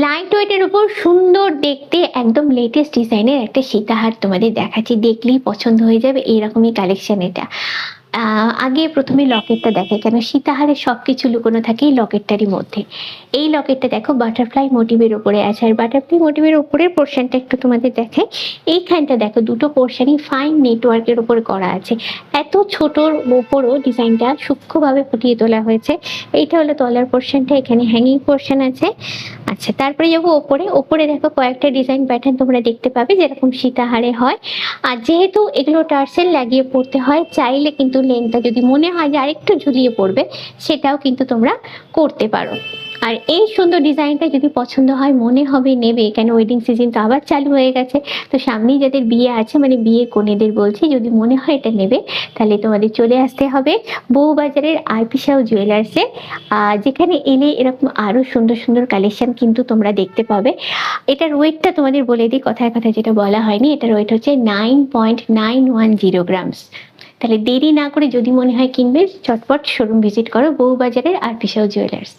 Light ওয়েটের উপর সুন্দর দেখতে একদম লেটেস্ট ডিজাইনের একটা সীতাহার তোমাদের দেখাচ্ছি, দেখলেই পছন্দ হয়ে যাবে। এইরকমই কালেকশন এটা। আগে প্রথমে লকেটটা দেখাই, কেন সীতাহারের সবকিছু লুকোনো থাকে এই লকেটটারই মধ্যে। এই লকেটটা দেখো বাটারফ্লাই মোটিভের উপরে আছে, আর বাটারফ্লাই মোটিভের উপরের পোর্শনটা একটু তোমাদের দেখাই। এইখানটা দেখো দুটো পোর্শনই ফাইন নেটওয়ার্কের উপর করা আছে। এত ছোটোর ওপরও ডিজাইনটা সূক্ষ্মভাবে ফুটিয়ে তোলা হয়েছে। এইটা হলো তলার পোর্শনটা, এখানে হ্যাঙ্গিং পোর্শন আছে। আচ্ছা, তারপরে যাবো ওপরে। ওপরে দেখো কয়েকটা ডিজাইন প্যাটার্ন তোমরা দেখতে পাবে যেরকম সীতাহারে হয়। আর যেহেতু এগুলো টার্সেল লাগিয়ে পড়তে হয়, চাইলে কিন্তু লেনটা যদি মনে হয় যে আরেকটু ঝুলিয়ে পড়বে, সেটাও কিন্তু তোমরা করতে পারো। আর এই সুন্দর ডিজাইনটা যদি পছন্দ হয়, মনে হবে নেবে, কেন ওয়েডিং সিজন তো আবার চালু হয়ে গেছে। তো সামনেই যাদের বিয়ে আছে, মানে বিয়ে কনেদের বলছি, যদি মনে হয় এটা নেবে, তাহলে তোমাদের চলে আসতে হবে বউবাজারের আরপি সাউ জুয়েলার্সে। যেখানে এলে এরকম আরও সুন্দর সুন্দর কালেকশন কিন্তু তোমরা দেখতে পাবে। এটার ওয়েটটা তোমাদের বলে দিই, কথায় কথায় যেটা বলা হয়নি, এটার ওয়েট হচ্ছে 9.910 গ্রামস। তাহলে দেরি না করে যদি মনে হয় কিনবে, চটপট শোরুম ভিজিট করো বউবাজারের আরপি সাউ জুয়েলার্স।